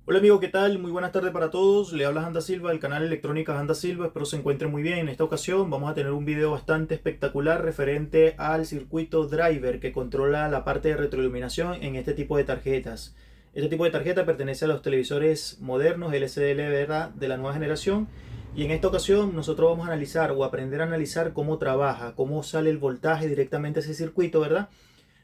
Hola amigo, ¿qué tal? Muy buenas tardes para todos. Le habla Anda Silva del canal Electrónicas Anda Silva. Espero se encuentren muy bien. En esta ocasión vamos a tener un video bastante espectacular referente al circuito driver que controla la parte de retroiluminación en este tipo de tarjetas. Este tipo de tarjeta pertenece a los televisores modernos LCD, ¿verdad?, de la nueva generación. Y en esta ocasión nosotros vamos a analizar o aprender a analizar cómo trabaja, cómo sale el voltaje directamente a ese circuito, ¿verdad?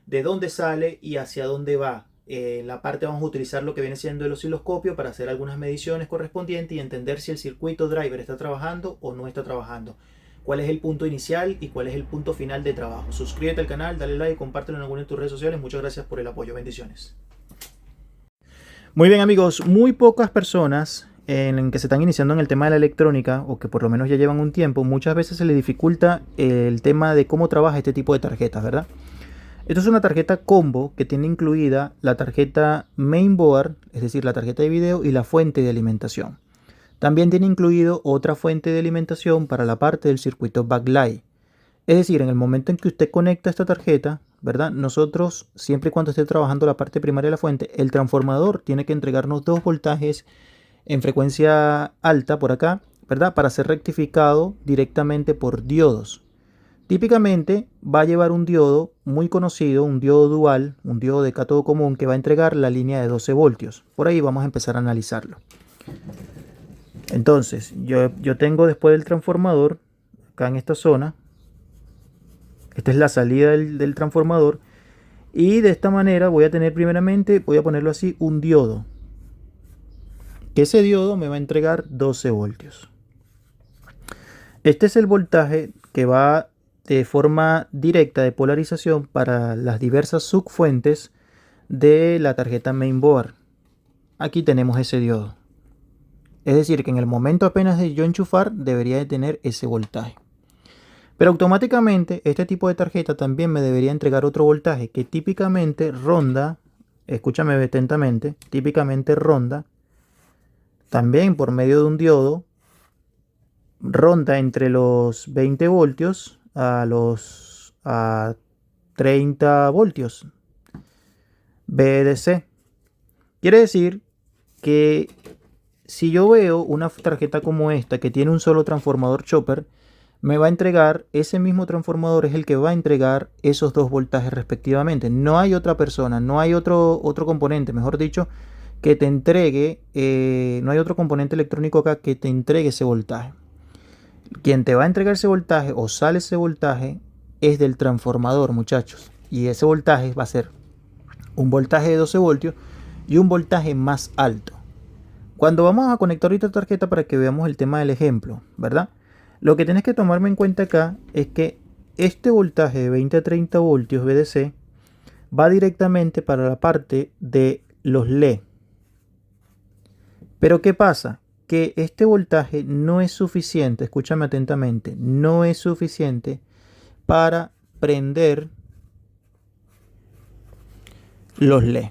De dónde sale y hacia dónde va. En la parte vamos a utilizar lo que viene siendo el osciloscopio para hacer algunas mediciones correspondientes y entender si el circuito driver está trabajando o no está trabajando. Cuál es el punto inicial y cuál es el punto final de trabajo. Suscríbete al canal, dale like, compártelo en alguna de tus redes sociales. Muchas gracias por el apoyo. Bendiciones. Muy bien amigos, muy pocas personas en que se están iniciando en el tema de la electrónica o que por lo menos ya llevan un tiempo, muchas veces se les dificulta el tema de cómo trabaja este tipo de tarjetas, ¿verdad? Esto es una tarjeta combo que tiene incluida la tarjeta mainboard, es decir, la tarjeta de video y la fuente de alimentación. También tiene incluido otra fuente de alimentación para la parte del circuito backlight. Es decir, en el momento en que usted conecta esta tarjeta, ¿verdad? Nosotros, siempre y cuando esté trabajando la parte primaria de la fuente, el transformador tiene que entregarnos dos voltajes en frecuencia alta por acá, ¿verdad? Para ser rectificado directamente por diodos. Típicamente va a llevar un diodo muy conocido, un diodo dual, un diodo de cátodo común que va a entregar la línea de 12 voltios. Por ahí vamos a empezar a analizarlo. Entonces, yo tengo después del transformador, acá en esta zona, esta es la salida del transformador, y de esta manera voy a tener primeramente, voy a ponerlo así, un diodo. Que ese diodo me va a entregar 12 voltios. Este es el voltaje que va de forma directa de polarización para las diversas subfuentes de la tarjeta mainboard. Aquí tenemos ese diodo. Es decir, que en el momento apenas de yo enchufar debería de tener ese voltaje. Pero automáticamente este tipo de tarjeta también me debería entregar otro voltaje que típicamente ronda, escúchame atentamente, típicamente ronda también por medio de un diodo, ronda entre los 20 voltios a 30 voltios VDC. Quiere decir que si yo veo una tarjeta como esta que tiene un solo transformador chopper, me va a entregar, ese mismo transformador es el que va a entregar esos dos voltajes respectivamente. No hay otra persona, no hay otro componente, mejor dicho, que te entregue, no hay otro componente electrónico acá que te entregue ese voltaje. Quien te va a entregar ese voltaje o sale ese voltaje es del transformador, muchachos. Y ese voltaje va a ser un voltaje de 12 voltios y un voltaje más alto. Cuando vamos a conectar ahorita tarjeta para que veamos el tema del ejemplo, ¿verdad? Lo que tienes que tomarme en cuenta acá es que este voltaje de 20 a 30 voltios VDC va directamente para la parte de los LED. Pero ¿qué pasa? Que este voltaje no es suficiente, escúchame atentamente, no es suficiente para prender los LED.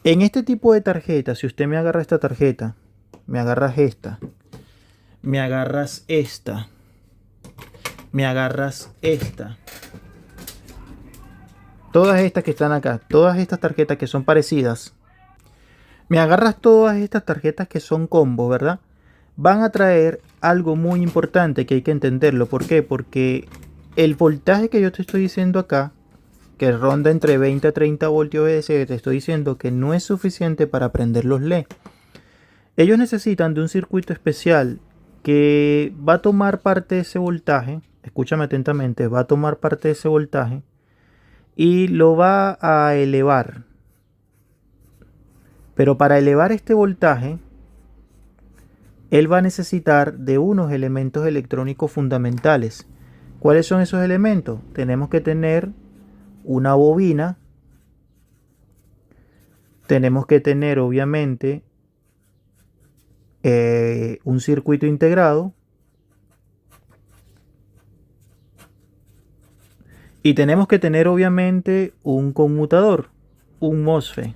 En este tipo de tarjeta, si usted me agarra esta tarjeta, me agarras esta, me agarras esta, me agarras esta, todas estas que están acá, todas estas tarjetas que son parecidas, me agarras todas estas tarjetas que son combo, ¿verdad? Van a traer algo muy importante que hay que entenderlo. ¿Por qué? Porque el voltaje que yo te estoy diciendo acá, que ronda entre 20 a 30 voltios VDC, te estoy diciendo que no es suficiente para prender los LED. Ellos necesitan de un circuito especial que va a tomar parte de ese voltaje, escúchame atentamente, va a tomar parte de ese voltaje y lo va a elevar. Pero para elevar este voltaje, él va a necesitar de unos elementos electrónicos fundamentales. ¿Cuáles son esos elementos? Tenemos que tener una bobina, tenemos que tener obviamente un circuito integrado y tenemos que tener obviamente un conmutador, un MOSFET,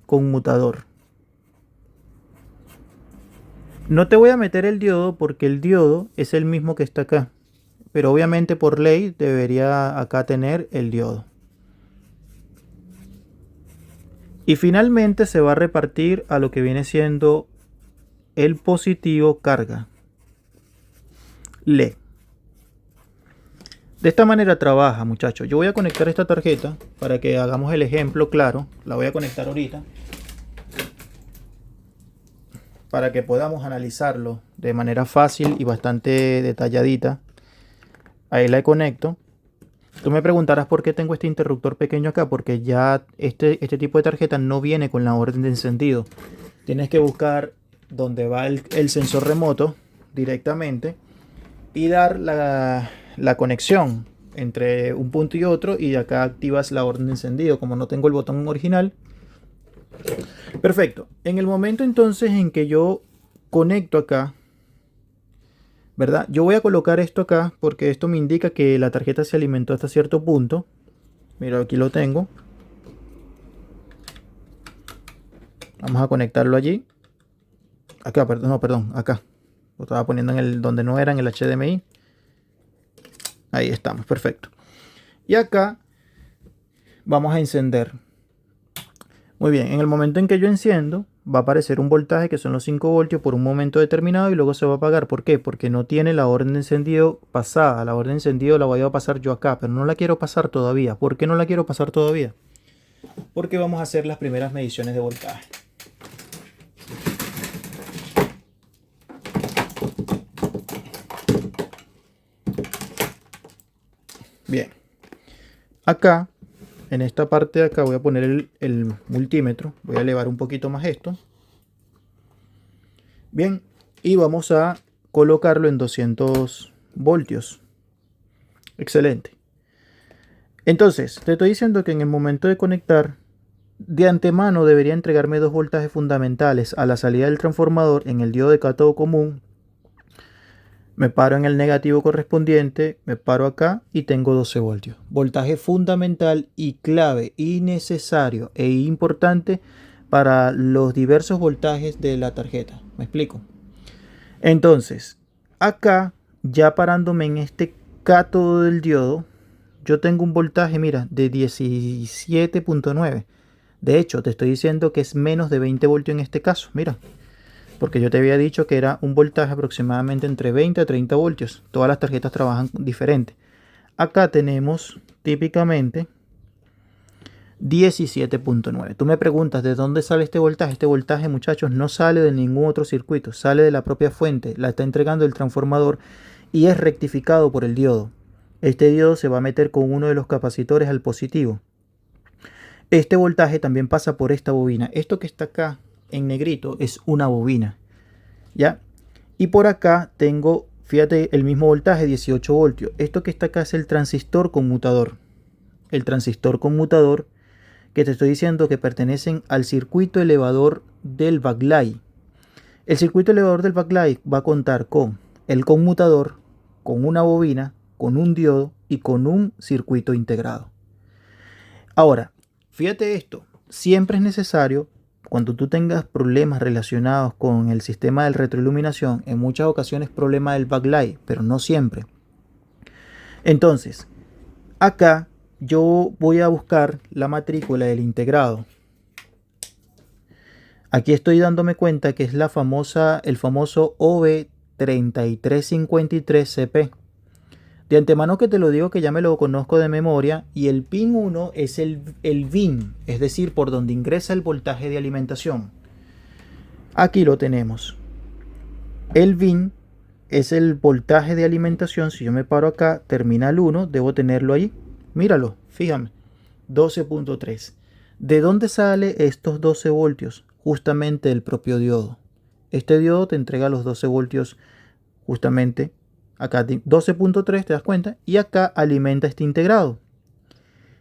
conmutador. No te voy a meter el diodo porque el diodo es el mismo que está acá, pero obviamente por ley debería acá tener el diodo. Y finalmente se va a repartir a lo que viene siendo el positivo carga LED. De esta manera trabaja, muchachos. Yo voy a conectar esta tarjeta para que hagamos el ejemplo claro. La voy a conectar ahorita para que podamos analizarlo de manera fácil y bastante detalladita. Ahí la conecto. Tú me preguntarás por qué tengo este interruptor pequeño acá, porque ya este tipo de tarjeta no viene con la orden de encendido. Tienes que buscar donde va el sensor remoto directamente y dar la conexión entre un punto y otro, y acá activas la orden de encendido. Como no tengo el botón original. Perfecto. En el momento entonces en que yo conecto acá, ¿verdad? Yo voy a colocar esto acá porque esto me indica que la tarjeta se alimentó hasta cierto punto. Mira, aquí lo tengo. Vamos a conectarlo allí. Acá, perdón, no, perdón, acá. Lo estaba poniendo en el donde no era, en el HDMI. Ahí estamos, perfecto. Y acá vamos a encender. Muy bien, en el momento en que yo enciendo, va a aparecer un voltaje que son los 5 voltios por un momento determinado y luego se va a apagar. ¿Por qué? Porque no tiene la orden de encendido pasada. La orden de encendido la voy a pasar yo acá, pero no la quiero pasar todavía. ¿Por qué no la quiero pasar todavía? Porque vamos a hacer las primeras mediciones de voltaje. Bien, acá, en esta parte de acá voy a poner el multímetro. Voy a elevar un poquito más esto. Bien, y vamos a colocarlo en 200 voltios. Excelente. Entonces, te estoy diciendo que en el momento de conectar, de antemano debería entregarme dos voltajes fundamentales a la salida del transformador en el diodo de cátodo común. Me paro en el negativo correspondiente, me paro acá y tengo 12 voltios. Voltaje fundamental y clave y necesario e importante para los diversos voltajes de la tarjeta. ¿Me explico? Entonces, acá, ya parándome en este cátodo del diodo, yo tengo un voltaje, mira, de 17.9. De hecho, te estoy diciendo que es menos de 20 voltios en este caso, mira. Porque yo te había dicho que era un voltaje aproximadamente entre 20 a 30 voltios. Todas las tarjetas trabajan diferente. Acá tenemos típicamente 17.9. Tú me preguntas de dónde sale este voltaje. Este voltaje, muchachos, no sale de ningún otro circuito. Sale de la propia fuente. La está entregando el transformador y es rectificado por el diodo. Este diodo se va a meter con uno de los capacitores al positivo. Este voltaje también pasa por esta bobina. Esto que está acá en negrito es una bobina, ¿ya? Y por acá tengo, fíjate, el mismo voltaje, 18 voltios. Esto que está acá es el transistor conmutador. El transistor conmutador que te estoy diciendo que pertenecen al circuito elevador del backlight. El circuito elevador del backlight va a contar con el conmutador, con una bobina, con un diodo y con un circuito integrado. Ahora, fíjate esto, siempre es necesario, cuando tú tengas problemas relacionados con el sistema de retroiluminación, en muchas ocasiones problema del backlight, pero no siempre. Entonces, acá yo voy a buscar la matrícula del integrado. Aquí estoy dándome cuenta que es el famoso OB3353CP. De antemano que te lo digo que ya me lo conozco de memoria, y el pin 1 es el VIN, es decir, por donde ingresa el voltaje de alimentación. Aquí lo tenemos. El VIN es el voltaje de alimentación. Si yo me paro acá, terminal 1, debo tenerlo ahí. Míralo, fíjame, 12.3. ¿De dónde sale estos 12 voltios? Justamente del propio diodo. Este diodo te entrega los 12 voltios justamente. Acá 12.3, te das cuenta, y acá alimenta este integrado.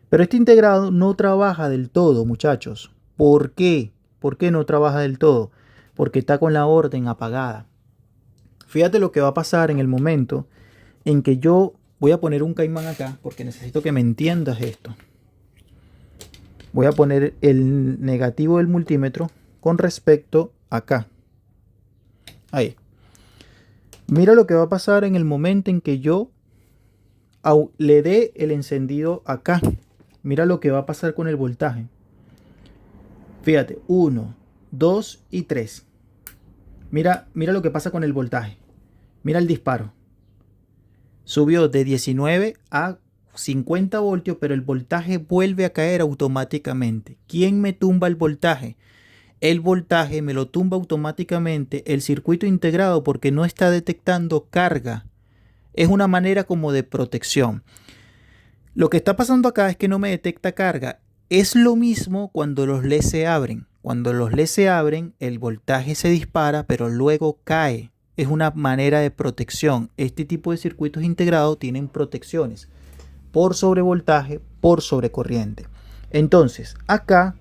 Pero este integrado no trabaja del todo, muchachos. ¿Por qué? ¿Por qué no trabaja del todo? Porque está con la orden apagada. Fíjate lo que va a pasar en el momento en que yo voy a poner un caimán acá, porque necesito que me entiendas esto. Voy a poner el negativo del multímetro con respecto acá. Ahí. Mira lo que va a pasar en el momento en que yo le dé el encendido acá. Mira lo que va a pasar con el voltaje. Fíjate, 1, 2 y 3. Mira lo que pasa con el voltaje. Mira el disparo. Subió de 19 a 50 voltios, pero el voltaje vuelve a caer automáticamente. ¿Quién me tumba el voltaje? El voltaje me lo tumba automáticamente el circuito integrado porque no está detectando carga. Es una manera como de protección. Lo que está pasando acá es que no me detecta carga. Es lo mismo cuando los LEDs se abren. Cuando los LEDs se abren, el voltaje se dispara, pero luego cae. Es una manera de protección. Este tipo de circuitos integrados tienen protecciones por sobrevoltaje, por sobrecorriente. Entonces, acá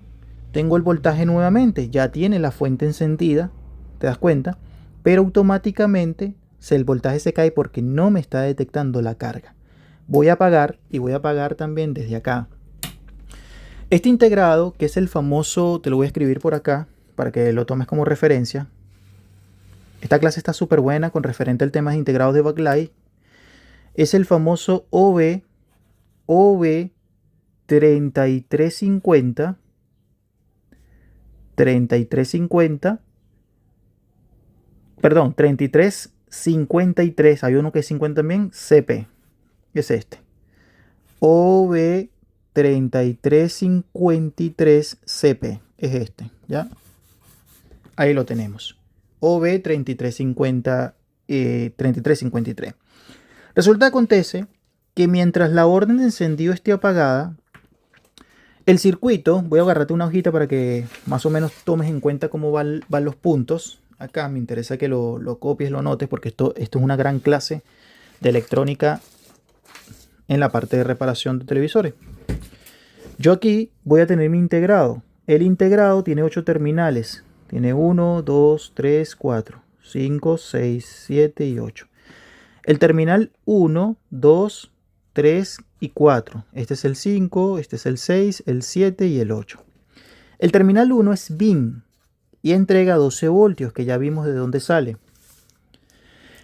tengo el voltaje nuevamente. Ya tiene la fuente encendida, ¿te das cuenta? Pero automáticamente el voltaje se cae porque no me está detectando la carga. Voy a apagar y voy a apagar también desde acá. Este integrado, que es el famoso, te lo voy a escribir por acá para que lo tomes como referencia. Esta clase está súper buena con referente al tema de integrados de backlight. Es el famoso OB3350. 3353, hay uno que es 50 también, CP, es este. OB3353CP, es este, ¿ya? Ahí lo tenemos. OB3350, 3353. Resulta acontece que mientras la orden de encendido esté apagada, el circuito, voy a agarrarte una hojita para que más o menos tomes en cuenta cómo van los puntos. Acá me interesa que lo copies, lo notes, porque esto es una gran clase de electrónica en la parte de reparación de televisores. Yo aquí voy a tener mi integrado. El integrado tiene 8 terminales. Tiene 1, 2, 3, 4, 5, 6, 7 y 8. El terminal 1, 2, 3 y 4. Este es el 5, este es el 6, el 7 y el 8. El terminal 1 es BIN y entrega 12 voltios, que ya vimos de dónde sale.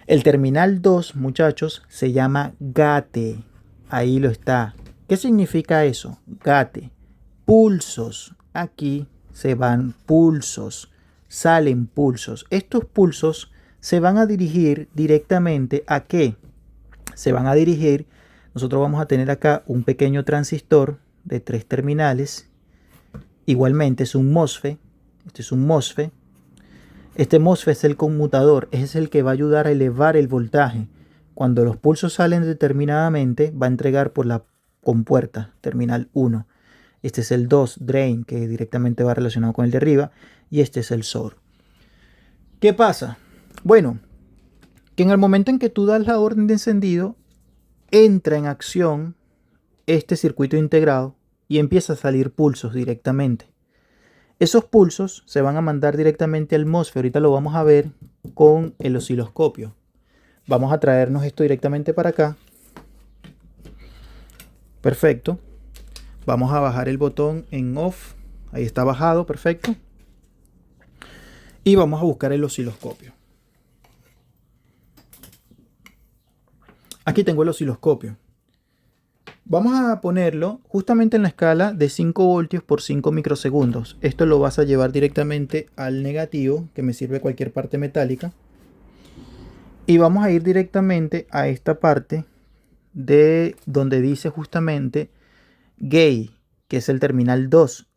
El terminal 2, muchachos, se llama GATE. Ahí lo está. ¿Qué significa eso? GATE. Pulsos. Aquí se van pulsos. Salen pulsos. Estos pulsos se van a dirigir directamente ¿a qué? Se van a dirigir, nosotros vamos a tener acá un pequeño transistor de 3 terminales. Igualmente es un MOSFET. Este es un MOSFET. Este MOSFET es el conmutador, es el que va a ayudar a elevar el voltaje. Cuando los pulsos salen determinadamente, va a entregar por la compuerta, terminal 1. Este es el 2, drain, que directamente va relacionado con el de arriba. Y este es el source. ¿Qué pasa? Bueno, que en el momento en que tú das la orden de encendido, entra en acción este circuito integrado y empieza a salir pulsos directamente. Esos pulsos se van a mandar directamente al MOSFET. Ahorita lo vamos a ver con el osciloscopio. Vamos a traernos esto directamente para acá. Perfecto. Vamos a bajar el botón en off. Ahí está bajado, perfecto. Y vamos a buscar el osciloscopio. Aquí tengo el osciloscopio. Vamos a ponerlo justamente en la escala de 5 voltios por 5 microsegundos. Esto lo vas a llevar directamente al negativo, que me sirve cualquier parte metálica. Y vamos a ir directamente a esta parte de donde dice justamente gate, que es el terminal 2.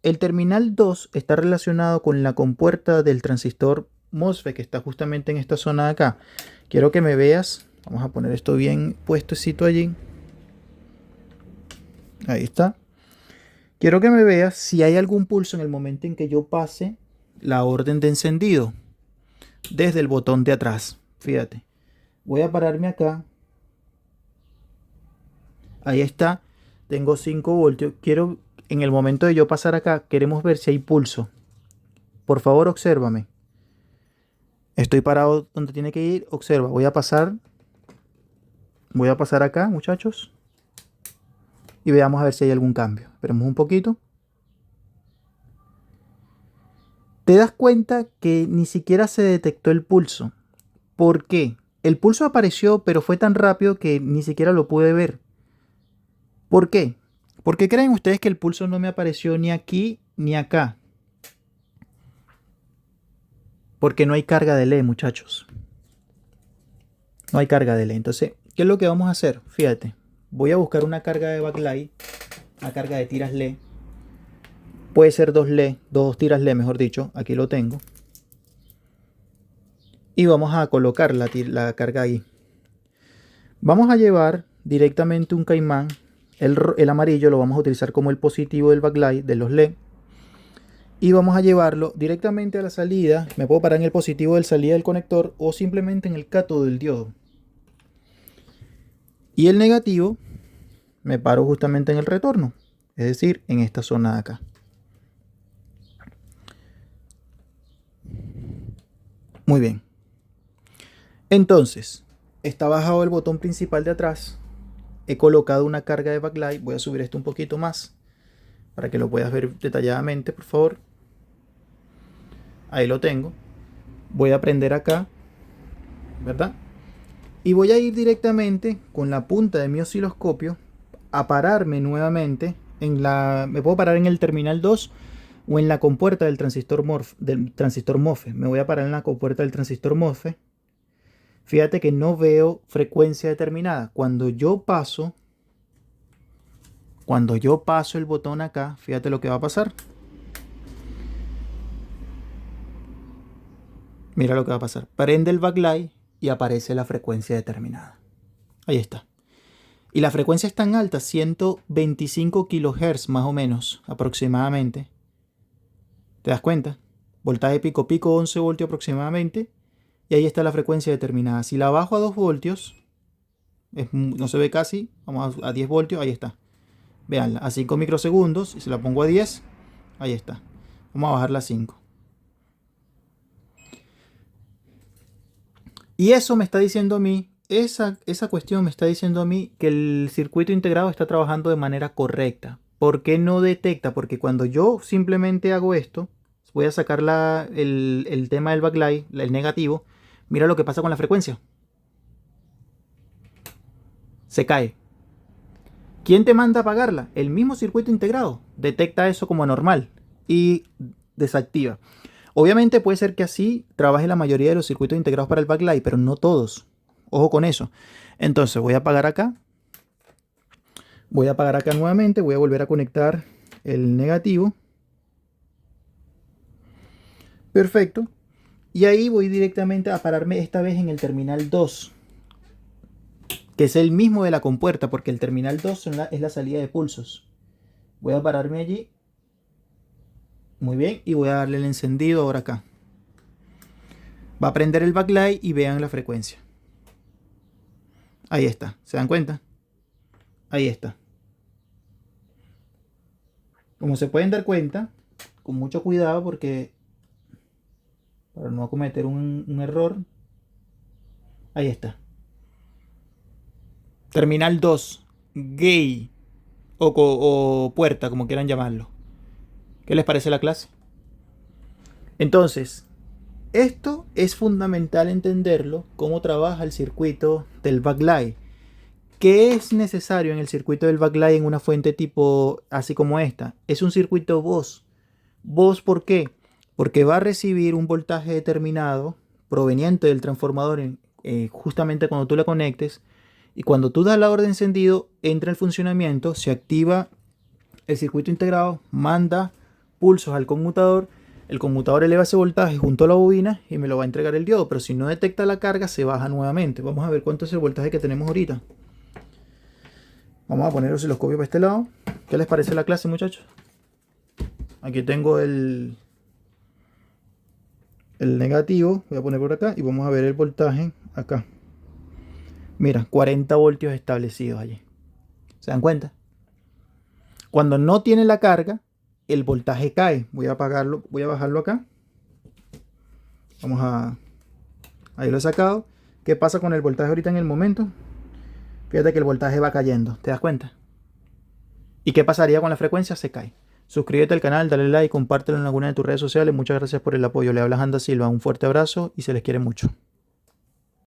El terminal 2 está relacionado con la compuerta del transistor MOSFET, que está justamente en esta zona de acá. Quiero que me veas. Vamos a poner esto bien puestecito allí. Ahí está. Quiero que me veas si hay algún pulso en el momento en que yo pase la orden de encendido desde el botón de atrás. Fíjate. Voy a pararme acá. Ahí está. Tengo 5 voltios. Quiero, en el momento de yo pasar acá, queremos ver si hay pulso. Por favor, obsérvame. Estoy parado donde tiene que ir. Observa. Voy a pasar acá, muchachos. Y veamos a ver si hay algún cambio. Esperemos un poquito. Te das cuenta que ni siquiera se detectó el pulso. ¿Por qué? El pulso apareció, pero fue tan rápido que ni siquiera lo pude ver. ¿Por qué? ¿Por qué creen ustedes que el pulso no me apareció ni aquí ni acá? Porque no hay carga de LED, muchachos. No hay carga de LED. Entonces, ¿qué es lo que vamos a hacer? Fíjate, voy a buscar una carga de backlight, una carga de tiras LED. Puede ser dos LED, dos tiras LED, mejor dicho. Aquí lo tengo. Y vamos a colocar la carga ahí. Vamos a llevar directamente un caimán. El amarillo lo vamos a utilizar como el positivo del backlight de los LED. Y vamos a llevarlo directamente a la salida. Me puedo parar en el positivo de salida del conector o simplemente en el cátodo del diodo. Y el negativo me paro justamente en el retorno, es decir, en esta zona de acá. Muy bien. Entonces, está bajado el botón principal de atrás. He colocado una carga de backlight. Voy a subir esto un poquito más para que lo puedas ver detalladamente, por favor. Ahí lo tengo. Voy a prender acá, ¿verdad? Y voy a ir directamente con la punta de mi osciloscopio a pararme nuevamente me puedo parar en el terminal 2 o en la compuerta del transistor MOSFET. Me voy a parar en la compuerta del transistor MOSFET. Fíjate que no veo frecuencia determinada. Cuando yo paso el botón acá, fíjate lo que va a pasar. Mira lo que va a pasar. Prende el backlight y aparece la frecuencia determinada. Ahí está. Y la frecuencia es tan alta, 125 kHz más o menos, aproximadamente. ¿Te das cuenta? Voltaje pico pico, 11 voltios aproximadamente. Y ahí está la frecuencia determinada. Si la bajo a 2 voltios, no se ve casi. Vamos a 10 voltios, ahí está. Veanla, a 5 microsegundos. Y si la pongo a 10, ahí está. Vamos a bajarla a 5. Y eso me está diciendo a mí, esa cuestión me está diciendo a mí que el circuito integrado está trabajando de manera correcta. ¿Por qué no detecta? Porque cuando yo simplemente hago esto, voy a sacar el tema del backlight, el negativo, mira lo que pasa con la frecuencia. Se cae. ¿Quién te manda a apagarla? El mismo circuito integrado. Detecta eso como normal y desactiva. Obviamente puede ser que así trabaje la mayoría de los circuitos integrados para el backlight, pero no todos. Ojo con eso. Entonces voy a apagar acá. Voy a apagar acá nuevamente. Voy a volver a conectar el negativo. Perfecto. Y ahí voy directamente a pararme esta vez en el terminal 2. Que es el mismo de la compuerta, porque el terminal 2 es la salida de pulsos. Voy a pararme allí. Muy bien, y voy a darle el encendido ahora acá. Va a prender el backlight y vean la frecuencia. Ahí está, ¿se dan cuenta? Ahí está. Como se pueden dar cuenta, con mucho cuidado porque para no cometer un error. Ahí está. Terminal 2, gay o puerta, como quieran llamarlo. ¿Qué les parece la clase? Entonces, esto es fundamental entenderlo, cómo trabaja el circuito del backlight. ¿Qué es necesario en el circuito del backlight en una fuente tipo así como esta? Es un circuito VOS. ¿VOS por qué? Porque va a recibir un voltaje determinado proveniente del transformador justamente cuando tú la conectes. Y cuando tú das la orden de encendido, entra el funcionamiento, se activa el circuito integrado, manda pulsos al conmutador, el conmutador eleva ese voltaje junto a la bobina y me lo va a entregar el diodo, pero si no detecta la carga se baja nuevamente. Vamos a ver cuánto es el voltaje que tenemos ahorita. Vamos a poner el osciloscopio para este lado. ¿Qué les parece la clase, muchachos? Aquí tengo el negativo, voy a poner por acá y vamos a ver el voltaje acá. Mira, 40 voltios establecidos allí. ¿Se dan cuenta? Cuando no tiene la carga, el voltaje cae. Voy a apagarlo, voy a bajarlo acá. Ahí lo he sacado. ¿Qué pasa con el voltaje ahorita en el momento? Fíjate que el voltaje va cayendo. ¿Te das cuenta? ¿Y qué pasaría con la frecuencia? Se cae. Suscríbete al canal, dale like, compártelo en alguna de tus redes sociales. Muchas gracias por el apoyo. Le habla Handa Silva. Un fuerte abrazo y se les quiere mucho.